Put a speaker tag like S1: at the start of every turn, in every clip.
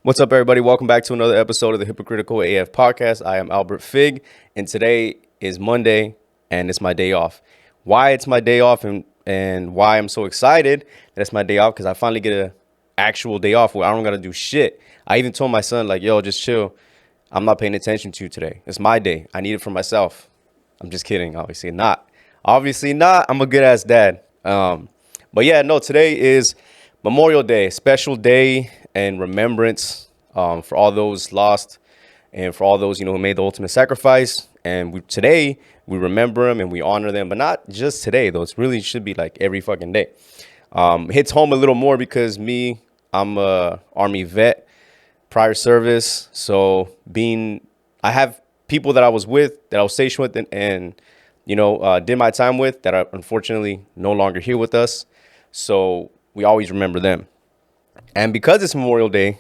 S1: What's up, everybody? Welcome back to another episode of the Hypocritical AF podcast. I am Albert Fig, and today is Monday, and it's my day off. Why it's my day off and why I'm so excited that it's my day off, because I finally get a actual day off where I don't got to do shit. I even told my son, like, yo, just chill. I'm not paying attention to you today. It's my day. I need it for myself. I'm just kidding. Obviously not. Obviously not. I'm a good ass dad. But yeah, no, today is Memorial Day, special day and remembrance for all those lost and for all those, who made the ultimate sacrifice. And today we remember them and we honor them, but not just today, though. It really should be like every fucking day. Hits home a little more because I'm a Army vet, prior service. So I have people that I was with, that I was stationed with, and did my time with, that are unfortunately no longer here with us. So we always remember them. And because it's Memorial Day,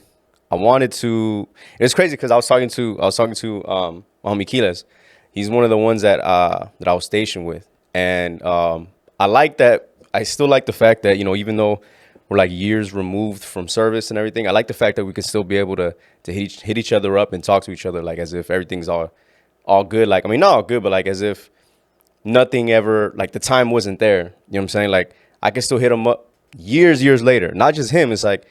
S1: I wanted to. It's crazy because I was talking to my homie Kiles. He's one of the ones that I was stationed with, and I like that. I still like the fact that even though we're like years removed from service and everything, I like the fact that we can still be able to hit each other up and talk to each other, like as if everything's all good. Like, I mean, not all good, but like as if nothing ever, like the time wasn't there. You know what I'm saying? Like I can still hit him up years later. Not just him. It's like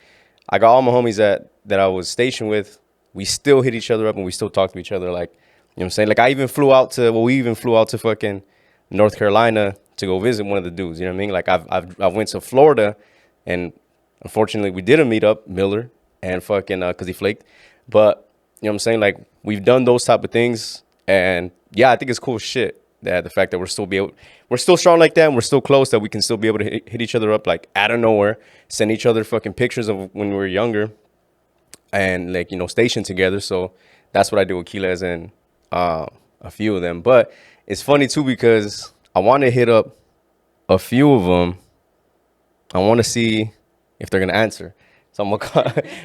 S1: I got all my homies that I was stationed with. We still hit each other up and we still talk to each other. Like, what I'm saying? Like we even flew out to fucking North Carolina to go visit one of the dudes. You know what I mean? Like I went to Florida, and unfortunately we didn't meet up, Miller, and fucking cause he flaked. But you know what I'm saying? Like we've done those type of things, and yeah, I think it's cool shit that the fact that we're still strong like that, and we're still close, that we can still be able to hit each other up like out of nowhere, send each other fucking pictures of when we were younger, and like stationed together. So that's what I do with Kiles and a few of them. But it's funny too because I want to hit up a few of them. I want to see if they're gonna answer. So I'm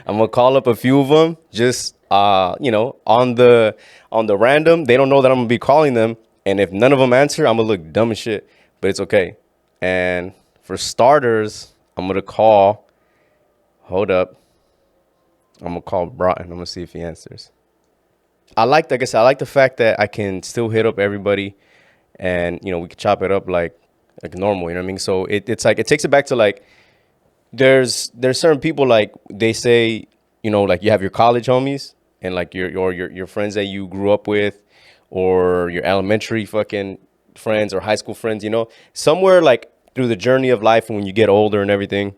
S1: gonna call up a few of them, just on the random. They don't know that I'm gonna be calling them, and if none of them answer, I'm gonna look dumb as shit. But it's okay. And for starters, I'm gonna call. Hold up. I'm gonna call Broughton. I'm gonna see if he answers. Like I said, I like the fact that I can still hit up everybody, and we can chop it up like normal. You know what I mean? So it's like it takes it back to like there's certain people, like they say, like you have your college homies and like your friends that you grew up with, or your elementary fucking friends or high school friends. Somewhere like through the journey of life, and when you get older and everything,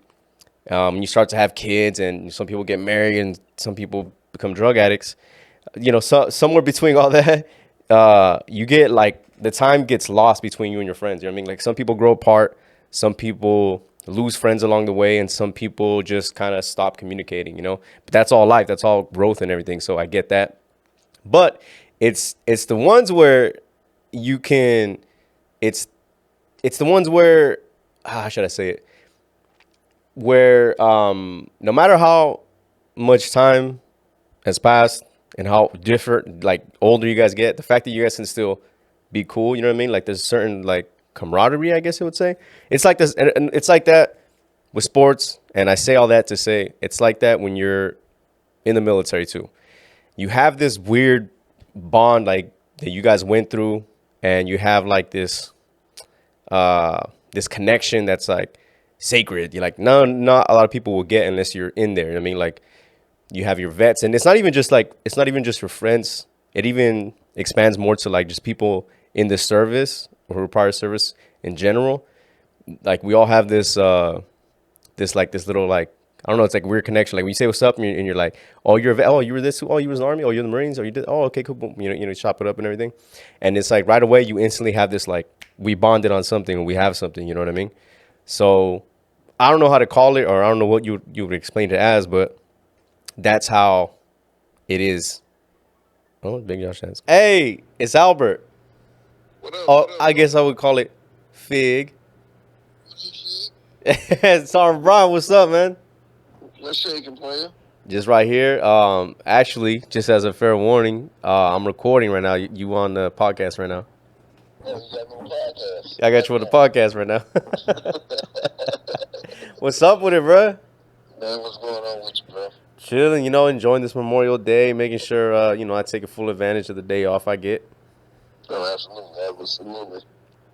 S1: you start to have kids, and some people get married, and some people become drug addicts. So somewhere between all that, you get like the time gets lost between you and your friends. You know what I mean? Like some people grow apart, some people lose friends along the way, and some people just kind of stop communicating. But that's all life. That's all growth and everything. So I get that. But it's the ones where you can. It's the ones where how should I say it? Where no matter how much time has passed and how different, like older you guys get, the fact that you guys can still be cool, you know what I mean? Like there's certain like camaraderie, I guess you would say. It's like this, and it's like that with sports. And I say all that to say it's like that when you're in the military too. You have this weird bond like that you guys went through, and you have like this connection that's like sacred. You're like, no, not a lot of people will get unless you're in there. You know what I mean? Like you have your vets, and it's not even just your friends. It even expands more to like just people in the service or prior service in general. Like we all have this little like, I don't know, it's like weird connection. Like when you say what's up, and you're like, oh, you're a vet. Oh, you were this. Oh, you was in the army. Oh, you're in the Marines. Oh, you did. Oh, okay, cool. Boom. Chop it up and everything. And it's like right away you instantly have this like we bonded on something, and we have something. You know what I mean? So I don't know how to call it, or I don't know what you would explain it as, but that's how it is. Oh, Big Josh hands. Hey, it's Albert.
S2: What up?
S1: Oh,
S2: What up?
S1: I guess I would call it Fig.
S2: What you see?
S1: Sorry, Brian. What's up, man?
S2: What's shaking, player?
S1: Just right here. Actually, just as a fair warning, I'm recording right now. You on the podcast right now?
S2: Oh, you got no podcast.
S1: I got you on the podcast right now. What's up with it, bro?
S2: Man, what's going on with you, bro?
S1: Chilling, enjoying this Memorial Day, making sure, I take a full advantage of the day off I get.
S2: Oh, absolutely, absolutely.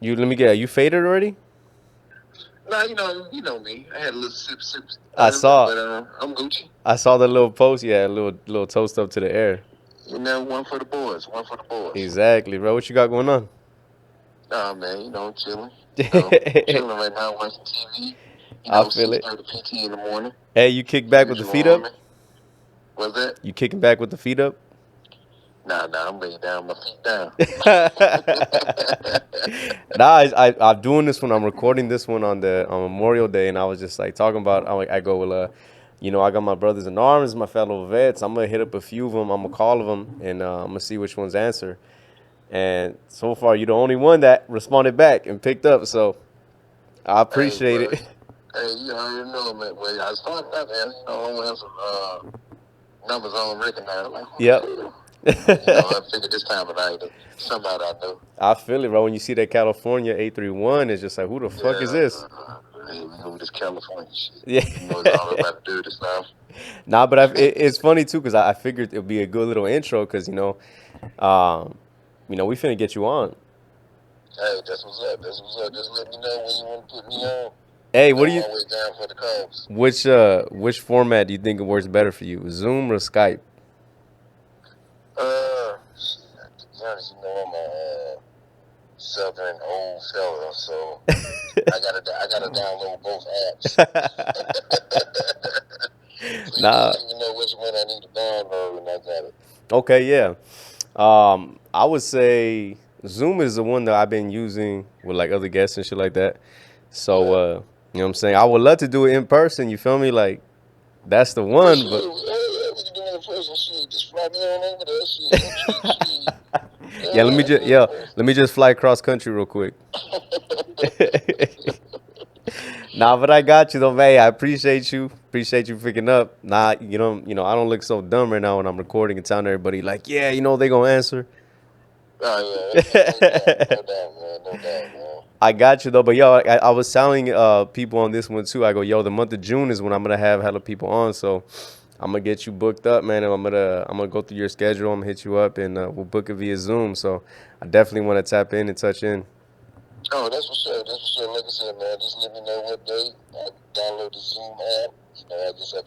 S1: You faded already?
S2: Nah, you know me. I had a little sip
S1: I
S2: of it,
S1: saw,
S2: but I'm Gucci.
S1: I saw the little post. Yeah, a little toast up to the air.
S2: One for the boys, one for the boys.
S1: Exactly, bro. What you got going on?
S2: Nah, man, chilling.
S1: I
S2: Chilling right now, watching TV.
S1: feel it.
S2: 6:30 PT in the morning.
S1: Hey, you kick
S2: The
S1: back with the
S2: usual
S1: feet
S2: on
S1: up?
S2: me. What's that?
S1: You kicking back with the feet up?
S2: Nah, I'm laying down, my feet down.
S1: Nah, I'm doing this one. I'm recording this one on Memorial Day, and I was just like talking about. I go, well, I got my brothers in arms, my fellow vets. I'm gonna hit up a few of them. I'm gonna call them, and I'm gonna see which ones answer. And so far, you're the only one that responded back and picked up. So I
S2: Hey,
S1: appreciate
S2: bro.
S1: it.
S2: Hey, you already know, man. Well, I started out there, I don't have some numbers I don't recognize. Like, who
S1: Yep.
S2: the hell? I figured this time of night, somebody I know.
S1: I feel it, bro. When you see that California 831, it's just like, who the fuck is this?
S2: Hey, we know this California shit.
S1: Yeah.
S2: It's all about the dirty stuff.
S1: Nah, but it's funny too because I figured it'd be a good little intro because we finna get you on.
S2: Hey, that's what's up. That's what's up. Just let me know when you want to put me on.
S1: Hey,
S2: I'm
S1: what do you?
S2: always down for the calls.
S1: Which format do you think works better for you, Zoom or Skype?
S2: Shit, to be honest, I'm a southern old fella, so I gotta download both apps. So you
S1: Nah.
S2: just let me know which one I need to download, and I got it.
S1: Okay, yeah. I would say Zoom is the one that I've been using with like other guests and shit like that. So,
S2: Yeah.
S1: you know what I'm saying? I would love to do it in person. You feel me? Like that's the
S2: For
S1: one,
S2: sure.
S1: but
S2: Yeah, we can do it in person. Shit, just fly me on over there. Shit.
S1: yeah,
S2: Yeah, let's do it in person.
S1: let me just fly cross country real quick. Nah, but I got you though, man. I appreciate you. Appreciate you picking up. Nah, I don't look so dumb right now when I'm recording and telling everybody like, yeah, they gonna answer.
S2: Oh, yeah, no doubt, man. No doubt, man.
S1: I got you though, but yo, I was telling people on this one too. I go, yo, the month of June is when I'm gonna have hella people on, so I'm gonna get you booked up, man. And I'm gonna go through your schedule. I'm gonna hit you up, and we'll book it via Zoom. So I definitely want to tap in and touch in.
S2: Oh, that's for sure. That's for sure. Like I said, man, just let me know what day. I download the Zoom app. I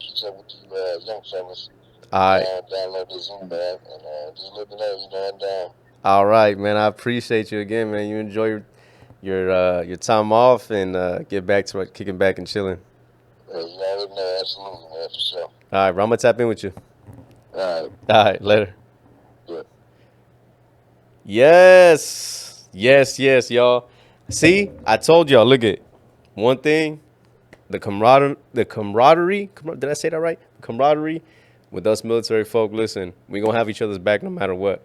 S2: keep up with the young fellas.
S1: All right,
S2: Download the Zoom app, and just let me know. I'm down.
S1: all right, man. I appreciate you again, man. You enjoy your time off and get back to it, kicking back and chilling.
S2: You already know, absolutely, man, for sure.
S1: All right, bro. I'm gonna tap in with you.
S2: All right.
S1: All right, later.
S2: Good.
S1: Yes, y'all. See, I told y'all. Look at one thing. The camaraderie. Did I say that right? Camaraderie with us military folk. Listen, we gonna have each other's back no matter what.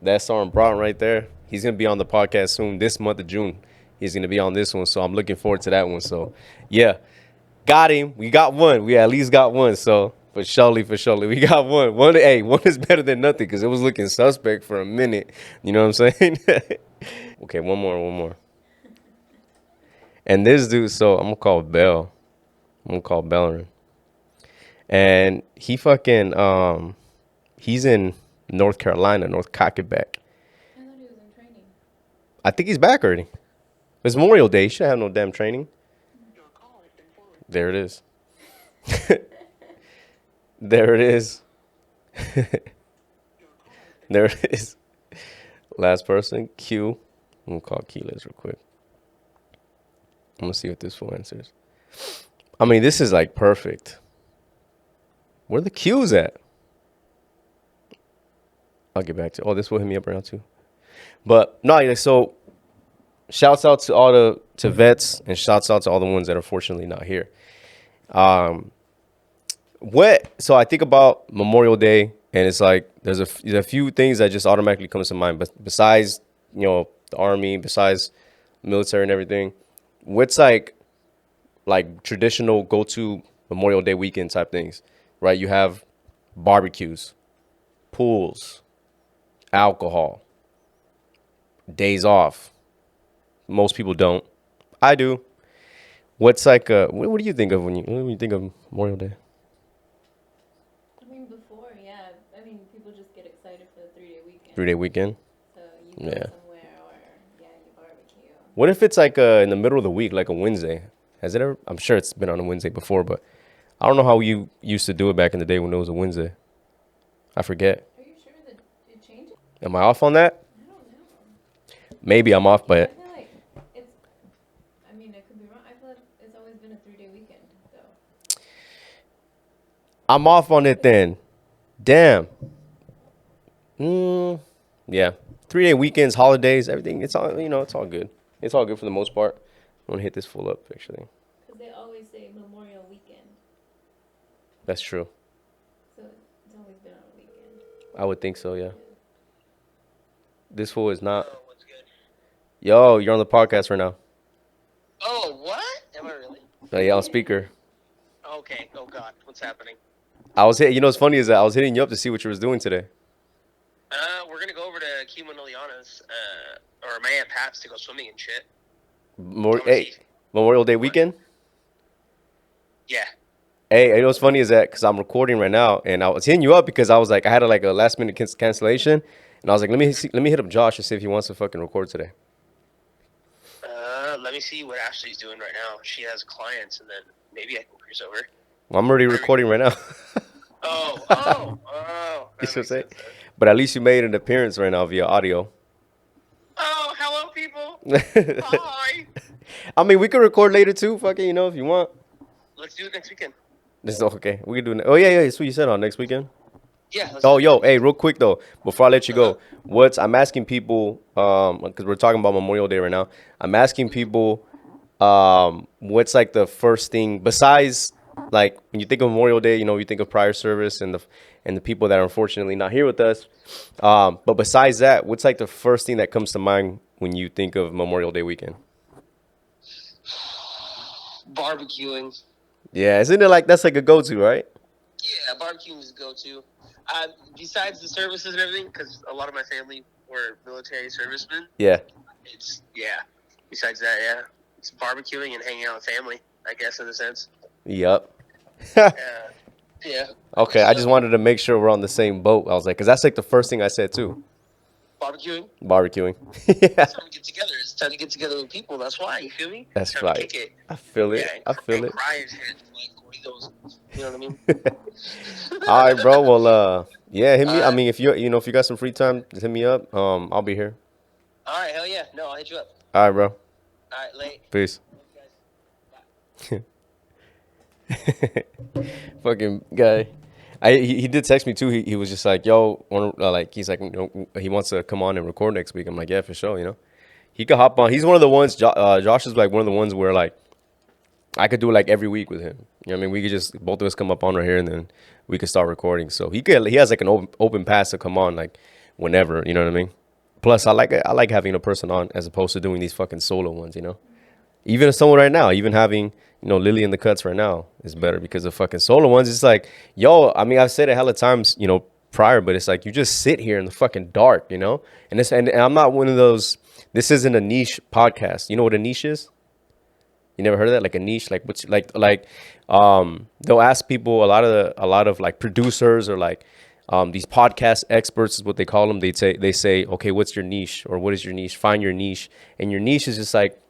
S1: That's Sergeant Broughton right there. He's gonna be on the podcast soon. This month of June, he's gonna be on this one. So I'm looking forward to that one. So yeah, got him. We got one. We at least got one. So for surely, we got one. One is better than nothing because it was looking suspect for a minute. You know what I'm saying? Okay, one more. And this dude, so I'm gonna call Bell. I'm gonna call Bellerin. And he fucking he's in North Carolina, North Cockatback.
S3: I thought he was in training.
S1: I think he's back already. It's Memorial Day. He should have no damn training. There it is. There it is. There it is. Last person, Q. I'm gonna call Keyless real quick. I'm gonna see what this fool answers. I mean, this is like perfect. Where the Q's at? I'll get back to. Oh, this will hit me up around too. But no, yeah, so shouts out to all the vets and shouts out to all the ones that are fortunately not here. So I think about Memorial Day and it's like there's a few things that just automatically comes to mind. But besides the army, besides military and everything, what's like traditional go to Memorial Day weekend type things, right? You have barbecues, pools, alcohol, days off. Most people don't. I do. What's like what do you think of when you think of Memorial Day?
S3: I just get excited for the 3-day weekend.
S1: 3-day weekend.
S3: So you go
S1: Yeah.
S3: somewhere or you barbecue.
S1: What if it's like in the middle of the week, like a Wednesday? Has it ever? I'm sure it's been on a Wednesday before, but I don't know how you used to do it back in the day when it was a Wednesday. I forget.
S3: Are you sure that it changes?
S1: Am I off on that?
S3: I don't know.
S1: Maybe I'm off,
S3: I
S1: but
S3: feel like it's. I mean, I could be wrong. I feel like it's always been a 3-day weekend, though.
S1: I'm off on it then. Damn. Yeah. 3-day weekends, holidays, everything. It's all it's all good. It's all good for the most part. I'm gonna hit this full up actually.
S3: Because they always say Memorial Weekend,
S1: That's true.
S3: so it's always been on a weekend.
S1: I would think so, yeah. This fool is not.
S2: Oh, what's good?
S1: Yo, you're on the podcast right now.
S2: Oh, what? Am I really?
S1: Yeah, on speaker.
S2: Okay. Oh God, what's happening?
S1: I was hit. You know what's funny is that I was hitting you up to see what you was doing today.
S2: We're gonna go over to Kimo Noliana's, or my Aunt Pat's to go swimming and shit.
S1: Hey, Memorial Day weekend.
S2: Yeah.
S1: Hey, you know what's funny is that because I'm recording right now, and I was hitting you up because I was like, I had a last minute cancellation, and I was like, let me hit up Josh and see if he wants to fucking record today.
S2: Let me see what Ashley's doing right now. She has clients, and then maybe I can cruise over.
S1: Well, I'm already recording right now.
S2: Oh.
S1: You see what I'm saying? But at least you made an appearance right now via audio.
S2: Oh, hello, people. Hi.
S1: I mean, we could record later too, fucking, if you want.
S2: Let's do it next weekend.
S1: This is okay. We can do it. Oh yeah, that's what you said on next weekend.
S2: Yeah.
S1: Oh, yo, hey, real quick though, before I let you go, I'm asking people, because we're talking about Memorial Day right now. I'm asking people, what's like the first thing besides like when you think of Memorial Day, you think of prior service and the people that are unfortunately not here with us. But besides that, what's like the first thing that comes to mind when you think of Memorial Day weekend?
S2: Barbecuing.
S1: Yeah, isn't it like that's like a go-to, right?
S2: Yeah, barbecuing is a go-to. Besides the services and everything, because a lot of my family were military servicemen.
S1: Yeah.
S2: Besides that, yeah, it's barbecuing and hanging out with family, I guess, in a sense.
S1: Yep.
S2: Yeah.
S1: Okay, I just wanted to make sure we're on the same boat. I was like, because that's like the first thing I said too.
S2: Barbecuing.
S1: Barbecuing.
S2: It's time to get together. It's time to get together with people. That's why. You feel me?
S1: That's
S2: Time to
S1: right.
S2: kick it.
S1: I feel it.
S2: Yeah,
S1: I feel it.
S2: Cry and shit. Like Doritos. You know what I mean?
S1: All right, bro. Well, yeah, hit me. I
S2: Alright.
S1: mean, if you got some free time, just hit me up. I'll be here.
S2: All right, hell yeah. No, I'll hit you up.
S1: All right, bro.
S2: All right, late.
S1: Peace.
S2: Guys.
S1: Fucking guy. He did text me too. He was just like, yo, he's like, he wants to come on and record next week. I'm like, yeah, for sure. He could hop on. He's one of the ones. Josh is like one of the ones where like I could do it like every week with him. You know what I mean? We could just both of us come up on right here and then we could start recording. So he has like an open pass to come on like whenever. You know what I mean? Plus, I like having a person on as opposed to doing these fucking solo ones. Even someone right now, even having Lily in the cuts right now is better because of fucking solo ones. It's like, yo, I mean, I've said it hella times, prior, but it's like you just sit here in the fucking dark, and I'm not one of those. This isn't a niche podcast. You know what a niche is? You never heard of that? Like a niche, like what's they'll ask people a lot of like producers or like these podcast experts is what they call them. They say, okay, what's your niche or what is your niche? Find your niche, and your niche is just like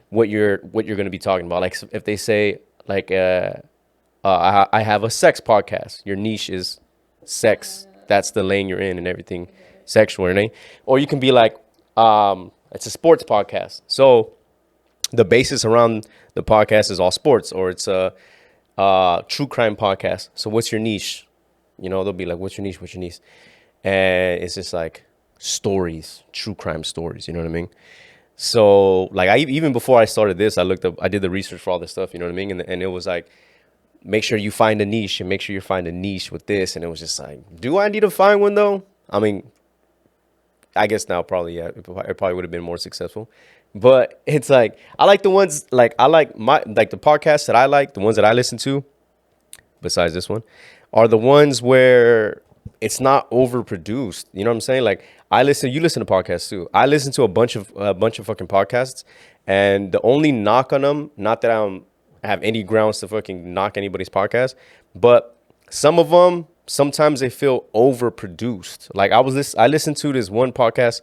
S1: what you're going to be talking about. Like if they say like I have a sex podcast, your niche is sex. That's the lane you're in and everything sexual, right? Or you can be like it's a sports podcast, so the basis around the podcast is all sports, or it's a true crime podcast. So what's your niche? They'll be like, what's your niche? And it's just like stories, true crime stories. You know what I mean? So like even before I started this, I did the research for all this stuff. You know what I mean? And it was like, make sure you find a niche and make sure you find a niche with this. And it was just like, do I need to find one though? I mean, I guess now probably, yeah, it probably would have been more successful. But it's like, I like the ones, like I like the podcasts that I like, the ones that I listen to, besides this one, are the ones where it's not overproduced. You know what I'm saying? Like you listen to podcasts too. I listen to a bunch of fucking podcasts, and the only knock on them, not that I have any grounds to fucking knock anybody's podcast, but some of them sometimes they feel overproduced. Like I listened to this one podcast,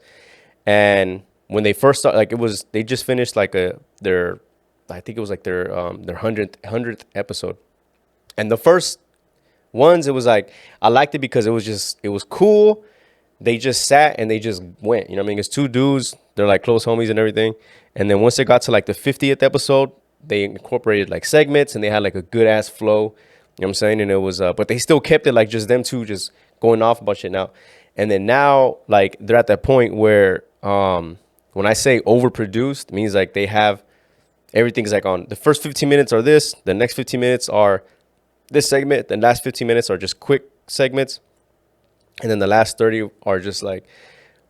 S1: and when they first started, like they just finished like their, I think it was like their hundredth episode, and the first ones, it was like I liked it because it was cool. They just sat and they just went. You know what I mean? It's two dudes. They're like close homies and everything. And then once they got to like the 50th episode, they incorporated like segments and they had like a good ass flow. You know what I'm saying? And it was, but they still kept it like just them two just going off about shit now. And then now, like they're at that point where, when I say overproduced, it means like they have everything's like on the first 15 minutes are this, the next 15 minutes are this segment, the last 15 minutes are just quick segments. And then the last 30 are just like,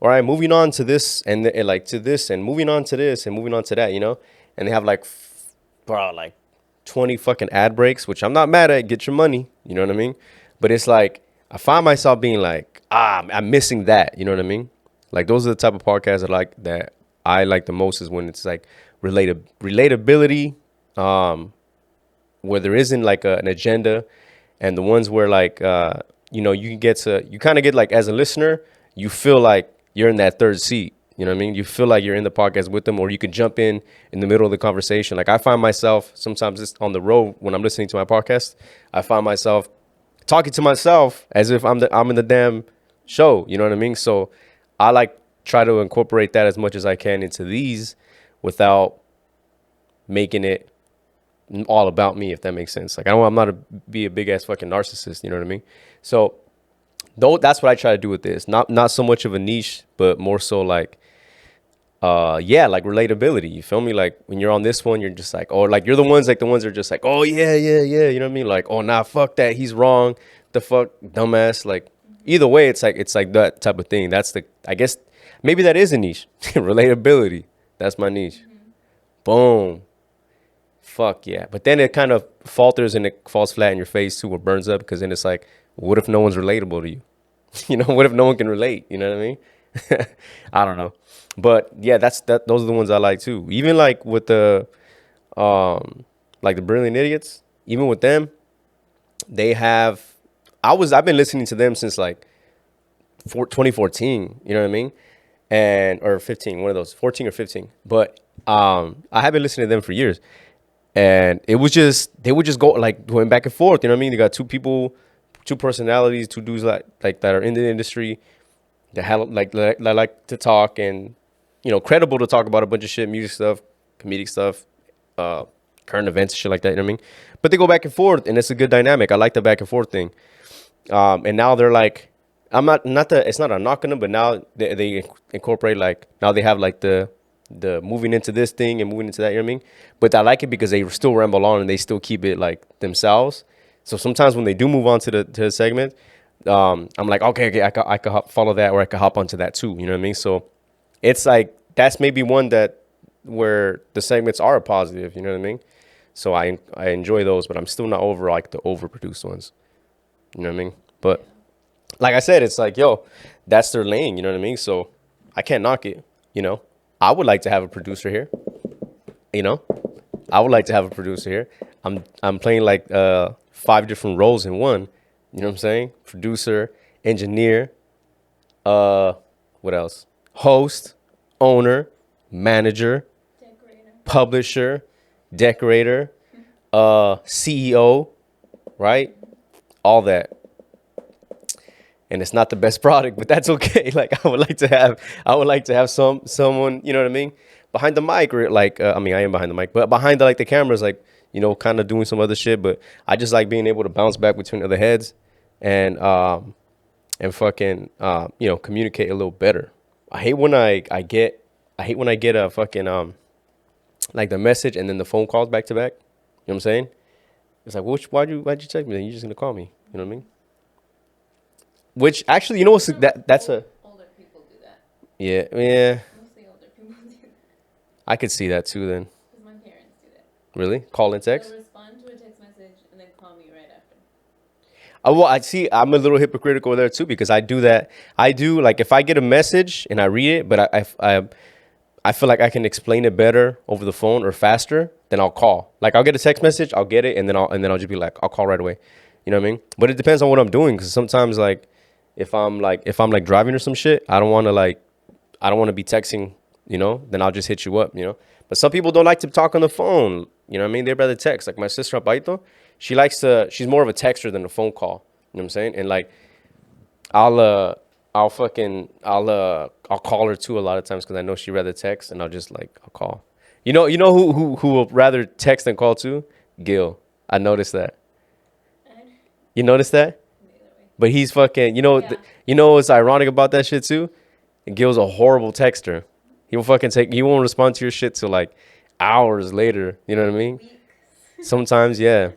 S1: all right, moving on to this and like to this and moving on to this and moving on to that, you know? And they have like, bro, like 20 fucking ad breaks, which I'm not mad at. Get your money. You know what I mean? But it's like, I find myself being like, I'm missing that. You know what I mean? Like those are the type of podcasts that I like the most is when it's like relatability, where there isn't like an agenda, and the ones where like, you know, you kind of get like as a listener, you feel like you're in that third seat. You know what I mean? You feel like you're in the podcast with them, or you can jump in the middle of the conversation. Like I find myself sometimes just on the road when I'm listening to my podcast, I find myself talking to myself as if I'm in the damn show. You know what I mean? So I like try to incorporate that as much as I can into these without making it all about me, if that makes sense. Like I'm not be a big ass fucking narcissist. You know what I mean? So though that's what I try to do with this. Not so much of a niche, but more so like, yeah, like relatability. You feel me? Like when you're on this one, you're just like, oh, like you're the ones that are just like, oh yeah, yeah, yeah. You know what I mean? Like, oh nah, fuck that. He's wrong. The fuck, dumbass. Like either way, it's like that type of thing. That's I guess maybe that is a niche. Relatability. That's my niche. Boom. Fuck yeah. But then it kind of falters and it falls flat in your face too, or burns up, because then it's like, what if no one's relatable to you? You know, what if no one can relate? You know what I mean? I don't know. But yeah, those are the ones I like too. Even like with the like the Brilliant Idiots, even with them, they have I've been listening to them since like 2014, you know what I mean? Or 15, one of those, 14 or 15. But I have been listening to them for years. And they would just go like going back and forth, you know what I mean? They got two people, two personalities, two dudes like that are in the industry that have like to talk, and you know, credible to talk about a bunch of shit, music stuff, comedic stuff, current events, shit like that, you know what I mean? But they go back and forth, and it's a good dynamic. I like the back and forth thing. And now they're like, it's not a knock on them, but now they incorporate, like now they have like the moving into this thing and moving into that, you know what I mean? But I like it because they still ramble on and they still keep it like themselves. So sometimes when they do move on to the segment, I'm like, okay, I could follow that, or I could hop onto that too. You know what I mean? So it's like, that's maybe one where the segments are a positive, you know what I mean? So I enjoy those, but I'm still not over like the overproduced ones. You know what I mean? But like I said, it's like, yo, that's their lane, you know what I mean? So I can't knock it, you know? I would like to have a producer here, you know? I would like to have a producer here. I'm playing like 5 different roles in one. You know what I'm saying? Producer, engineer, what else? Host, owner, manager,
S3: Decorator.
S1: publisher, decorator, CEO, right? All that. And it's not the best product, but that's okay. Like I would like to have someone, you know what I mean, behind the mic, or like I mean, I am behind the mic, but behind the cameras, like, you know, kind of doing some other shit. But I just like being able to bounce back between other heads and fucking you know, communicate a little better. I hate when I get a fucking like the message and then the phone calls back to back. You know what I'm saying? It's like, why'd you text me? Then you're just gonna call me. You know what I mean? Which actually, you know what's that's a
S3: Older people do that.
S1: yeah.
S3: Mostly older people do that.
S1: I could see that too then.
S3: Because my parents do that.
S1: Really? Call and text?
S3: They'll respond to a text message and then call me right after.
S1: Well, I see. I'm a little hypocritical there too, because I do that. I do, like, if I get a message and I read it, but I feel like I can explain it better over the phone or faster, then I'll call. Like I'll get a text message, I'll get it, and then I'll just be like, I'll call right away. You know what I mean? But it depends on what I'm doing, because sometimes like if I'm like driving or some shit, I don't want to be texting, then I'll just hit you up, But some people don't like to talk on the phone. You know what I mean? They'd rather text. Like my sister Apaito, she's more of a texter than a phone call. You know what I'm saying? And like I'll I'll call her too a lot of times because I know she'd rather text, and I'll call. Who will rather text than call too? Gil. I noticed that.
S3: And
S1: You noticed that?
S3: the other way.
S1: But he's fucking.
S3: Yeah.
S1: What's ironic about that shit too? Gil's a horrible texter. He won't respond to your shit till like hours later. You know what I mean?
S3: Weeks.
S1: Sometimes, yeah.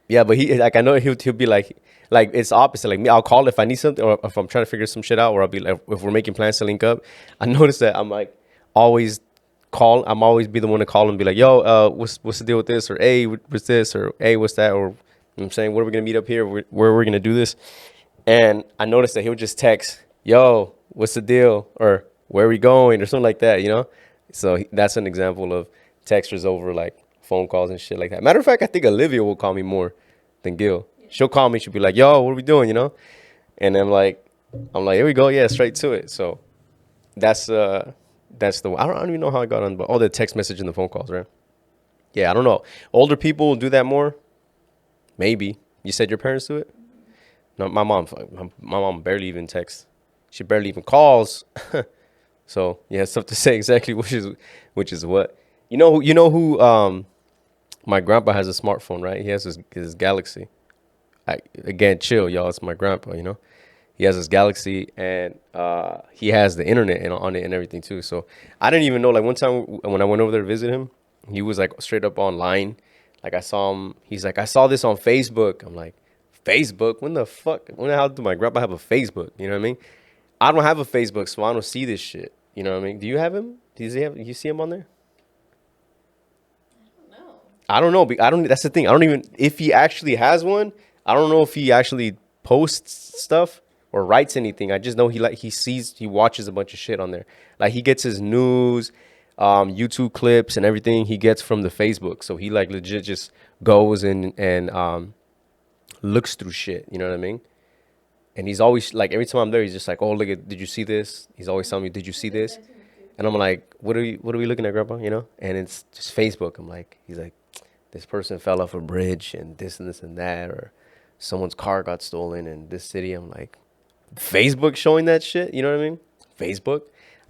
S1: Yeah, but I know he'll be like it's opposite. Like me, I'll call if I need something, or if I'm trying to figure some shit out, or I'll be like, if we're making plans to link up. I notice that I'm like always I'm always be the one to call and be like, yo, what's the deal with this, or hey, what's this, or hey, what's that, or you know what I'm saying, where are we gonna meet up here, where we're gonna do this. And I noticed that he'll just text, yo, what's the deal, or where are we going, or something like that. So that's an example of texters over like phone calls and shit like that. Matter of fact, I think Olivia will call me more than Gil. She'll call me. She'll be like, "Yo, what are we doing?" And I'm like, here we go. Yeah, straight to it. So that's I don't even know how I got on, but all the text message and the phone calls, right? Yeah, I don't know. Older people do that more. Maybe you said your parents do it. No, my mom barely even texts. She barely even calls. So yeah, it's tough to say exactly which is what. You know who my grandpa has a smartphone, right? He has his Galaxy. Again, chill, y'all. It's my grandpa. He has his Galaxy, and he has the internet on it and everything too. So I didn't even know. Like one time when I went over there to visit him, he was like straight up online. Like I saw him. He's like, I saw this on Facebook. I'm like, Facebook? When the fuck? When the hell do my grandpa have a Facebook? You know what I mean? I don't have a Facebook, so I don't see this shit. You know what I mean? Do you have him? Does he have? You see him on there?
S3: I don't know.
S1: I don't know. I don't. That's the thing. I don't even. If he actually has one, I don't know if he actually posts stuff or writes anything. I just know he watches a bunch of shit on there. Like he gets his news, YouTube clips and everything he gets from the Facebook. So he like legit just goes and looks through shit. You know what I mean? And he's always like, every time I'm there, he's just like, oh, look at, did you see this? He's always telling me, did you see this? And I'm like, what are we looking at, Grandpa? And it's just Facebook. He's like, this person fell off a bridge and this and that, or someone's car got stolen in this city. I'm like, Facebook showing that shit? You know what I mean? Facebook.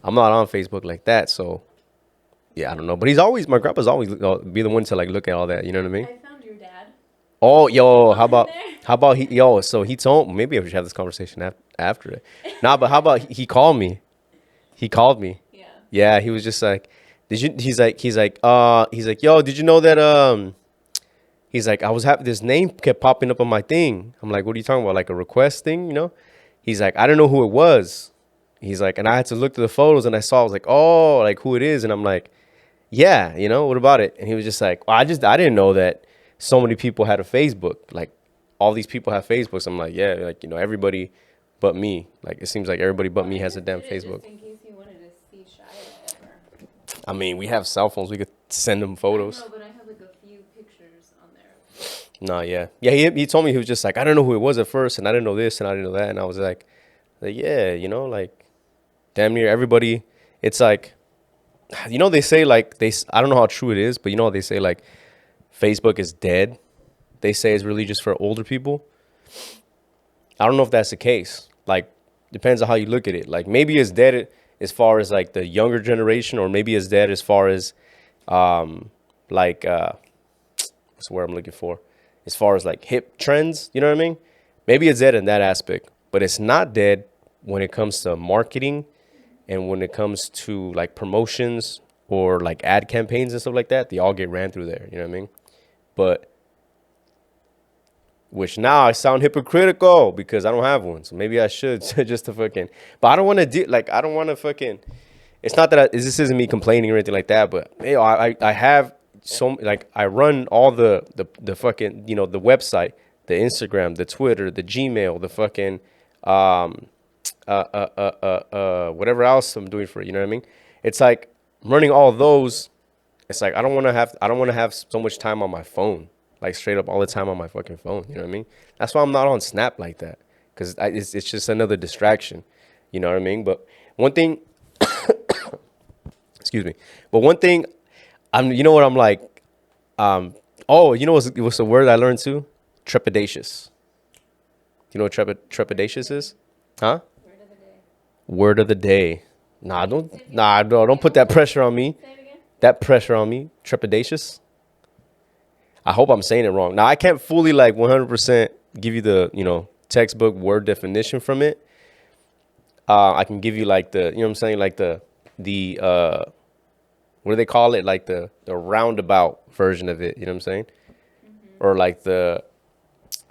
S1: I'm not on Facebook like that, so yeah, I don't know. But my grandpa's always be the one to like look at all that. You know what I mean?
S3: I found your dad.
S1: Oh, yo, how
S3: On
S1: about
S3: there.
S1: how about he yo? So he told, maybe I should have this conversation after it. Nah, but how about he called me? He called me.
S3: Yeah.
S1: Yeah, he was just like, did you? He's like, yo, did you know that He's like, I was having this name kept popping up on my thing. I'm like, what are you talking about? Like a request thing? He's like, I don't know who it was. He's like, and I had to look through the photos and I was like, oh, like who it is. And I'm like, yeah, what about it? And he was just like, well, I didn't know that so many people had a Facebook. Like all these people have Facebooks. I'm like, yeah, like, everybody but me. Like it seems like everybody but me has a damn Facebook.
S3: Just in case you wanted to see Shia ever.
S1: I mean, we have cell phones. We could send them photos.
S3: No, but I have like a few pictures on there.
S1: No, yeah. Yeah, he told me, he was just like, I don't know who it was at first, and I didn't know this, and I didn't know that. And I was like yeah, like, damn near everybody. It's like, they say, like, I don't know how true it is, but they say, like, Facebook is dead. They say it's really just for older people. I don't know if that's the case. Like, depends on how you look at it. Like, maybe it's dead as far as, like, the younger generation, or maybe it's dead as far as, like, what's the word I'm looking for? As far as like hip trends, you know what I mean? Maybe it's dead in that aspect, but it's not dead when it comes to marketing and when it comes to like promotions or like ad campaigns and stuff like that. They all get ran through there, you know what I mean? But which now I sound hypocritical because I don't have one, so maybe I should just to fucking. But I don't want to do like I don't want to fucking. It's not that this isn't me complaining or anything like that, but I have. So like I run all the fucking the website, the Instagram, the Twitter, the Gmail, the fucking whatever else I'm doing for it, you know what I mean? It's like running all those. It's like I don't want to have so much time on my phone. like straight up all the time on my fucking phone. You know what I mean? That's why I'm not on Snap like that, because it's just another distraction. You know what I mean? But one thing, excuse me. But one thing, you know what I'm like. Oh, you know what's the word I learned too? Trepidatious. You know what trepidatious is? Huh?
S3: Word of the day.
S1: Word of the day. Don't put that pressure on me.
S3: Say it again.
S1: That pressure on me. Trepidatious. I hope I'm saying it wrong. Now I can't fully like 100% give you the, textbook word definition from it. I can give you like the, you know what I'm saying? Like the what do they call it? Like the roundabout version of it. You know what I'm saying? Or like the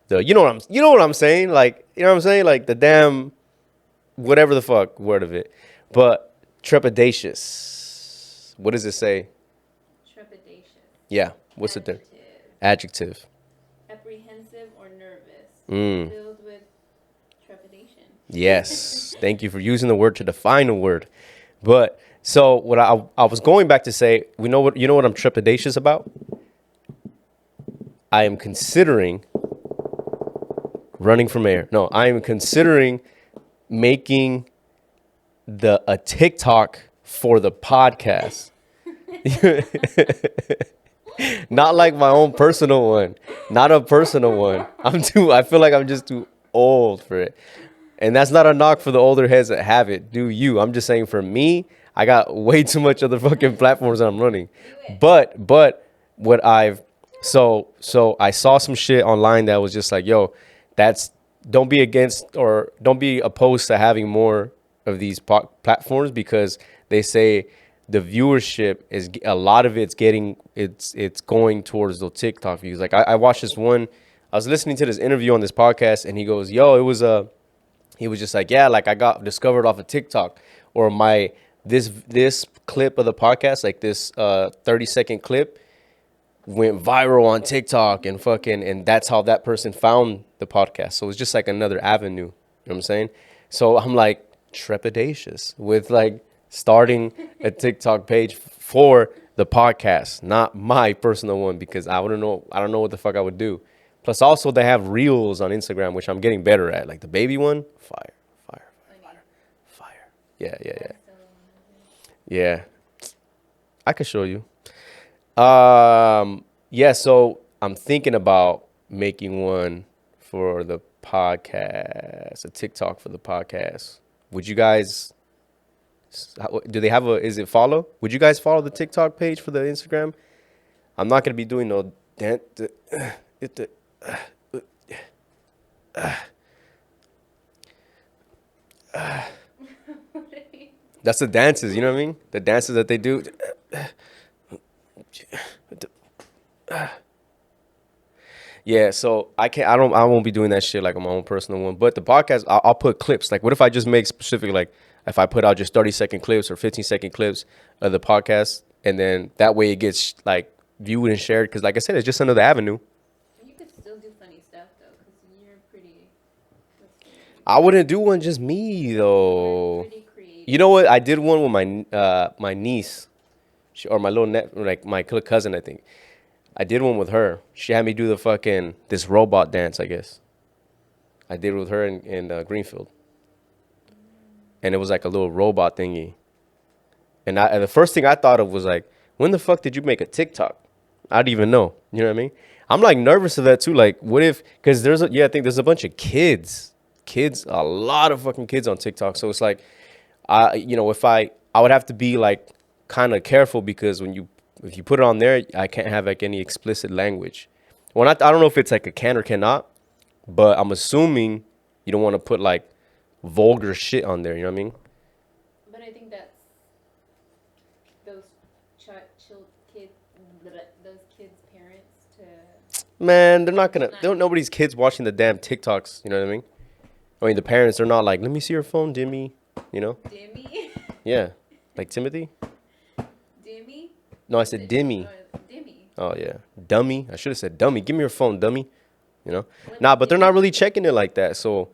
S1: you know what I'm saying? Like, you know what I'm saying? Like the damn whatever the fuck word of it. But trepidatious. What does it say?
S3: Trepidatious.
S1: Yeah. What's it there?
S3: Adjective.
S1: Adjective.
S3: Apprehensive or nervous.
S1: Mm.
S3: Filled with trepidation.
S1: Yes. Thank you for using the word to define a word. But so what I was going back to say, you know what I'm trepidatious about? I am considering running from air. No, I am considering making a TikTok for the podcast. Not like my own personal one. Not a personal one. I feel like I'm just too old for it. And that's not a knock for the older heads that have it. Do you? I'm just saying for me, I got way too much other fucking platforms that I'm running. But what so I saw some shit online that was just like, yo, don't be against or don't be opposed to having more of these platforms, because they say the viewership is a lot of it's going towards the TikTok views. Like I watched this one, I was listening to this interview on this podcast, and he goes, yo, he was just like, yeah, like I got discovered off of TikTok, or this clip of the podcast, like this 30-second clip went viral on TikTok and that's how that person found the podcast. So it's just like another avenue. You know what I'm saying? So I'm like trepidatious with like starting a TikTok page for the podcast, not my personal one, because I don't know what the fuck I would do. Plus also they have reels on Instagram, which I'm getting better at. Like the baby one, fire. Yeah. Yeah. I could show you. Yeah, so I'm thinking about making one for the podcast, a TikTok for the podcast. Would you guys, do they have is it follow? Would you guys follow the TikTok page for the Instagram? I'm not going to be doing no that's the dances, you know what I mean? The dances that they do. Yeah, so I won't be doing that shit like on my own personal one. But the podcast, I'll put clips. Like, what if I just make specific, like, if I put out just 30-second clips or 15-second clips of the podcast, and then that way it gets like viewed and shared. Because, like I said, it's just another avenue.
S3: You could still do funny stuff though, because you're pretty.
S1: I wouldn't do one just me though.
S3: Pretty creative.
S1: You know what? I did one with my niece, or my little like my cousin, I think. I did one with her. She had me do this robot dance, I guess. I did it with her in Greenfield. And it was like a little robot thingy. And the first thing I thought of was like, when the fuck did you make a TikTok? I didn't even know. You know what I mean? I'm like nervous of that too. Like, what if, because I think there's a bunch of kids, a lot of fucking kids on TikTok. So it's like, if I would have to be like kind of careful, because if you put it on there, I can't have like any explicit language. Well, I don't know if it's like a can or cannot, but I'm assuming you don't want to put like vulgar shit on there. You know what I mean?
S3: But I think that's those kids' parents to.
S1: Man, they're not gonna. Nobody's kids watching the damn TikToks. You know what I mean? I mean, the parents are not like, let me see your phone, Dimmy. You know?
S3: Dimmy?
S1: Yeah, like Timothy.
S3: Dimmy?
S1: No, I said Dimmy.
S3: Dimmy.
S1: Oh yeah, dummy. I should have said dummy. Give me your phone, dummy. You know? Nah, but they're not really checking it like that. So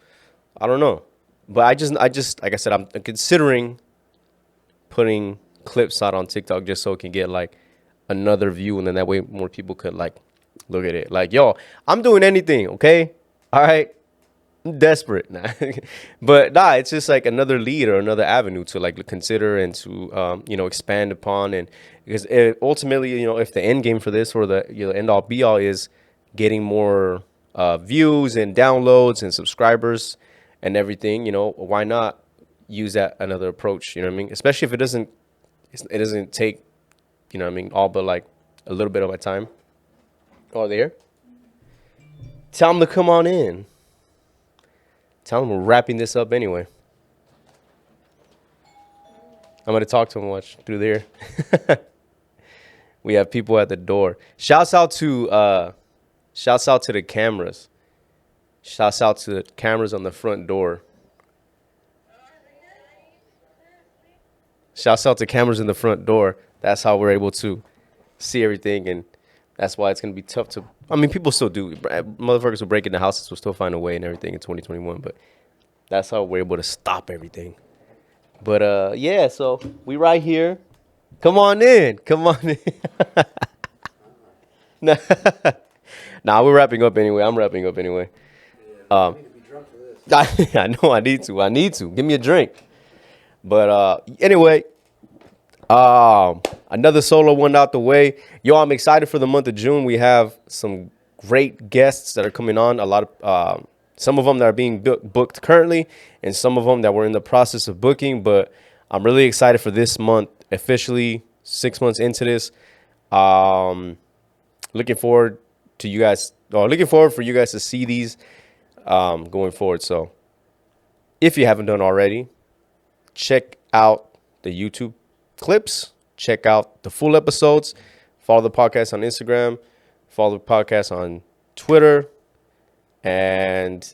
S1: I don't know. But I just like I said, I'm considering putting clips out on TikTok just so it can get like another view, and then that way more people could like Look at it. Like, yo, I'm doing anything, okay? All right. I'm desperate. Nah. But nah, it's just like another lead or another avenue to like consider and to expand upon. And because ultimately, if the end game for this or the end all be all is getting more views and downloads and subscribers and everything, why not use that another approach? You know what I mean? Especially if it doesn't take, all but like a little bit of my time. Oh, there. Tell them to come on in. Tell them we're wrapping this up anyway. I'm going to talk to them watch through there. We have people at the door. Shouts out to the cameras. Shouts out to the cameras on the front door. Shouts out to cameras in the front door. That's how we're able to see everything, and that's why it's going to be tough to... I mean, people still do. Motherfuckers will break into houses will still find a way and everything in 2021, but that's how we're able to stop everything. But, yeah, so we right here. Come on in. Come on in. Nah, we're wrapping up anyway. I'm wrapping up anyway. I need to be drunk for this. I know I need to. Give me a drink. But anyway, another solo one out the way. Yo, I'm excited for the month of June. We have some great guests that are coming on. A lot of some of them that are being booked currently, and some of them that we're in the process of booking. But I'm really excited for this month. Officially 6 months into this. Looking forward to you guys. Looking forward for you guys to see these going forward. So if you haven't done already, check out the YouTube clips. Check out the full episodes. Follow the podcast on Instagram. Follow the podcast on Twitter. And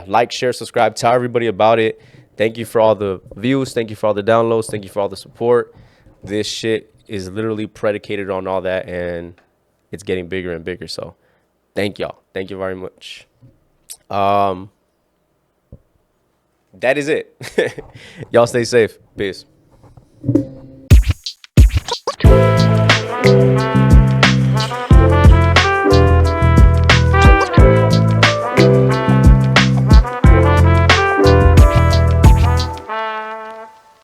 S1: like, share, subscribe. Tell everybody about it. Thank you for all the views. Thank you for all the downloads. Thank you for all the support. This shit is literally predicated on all that, and it's getting bigger and bigger. So thank y'all. Thank you very much. That is it. Y'all stay safe. Peace.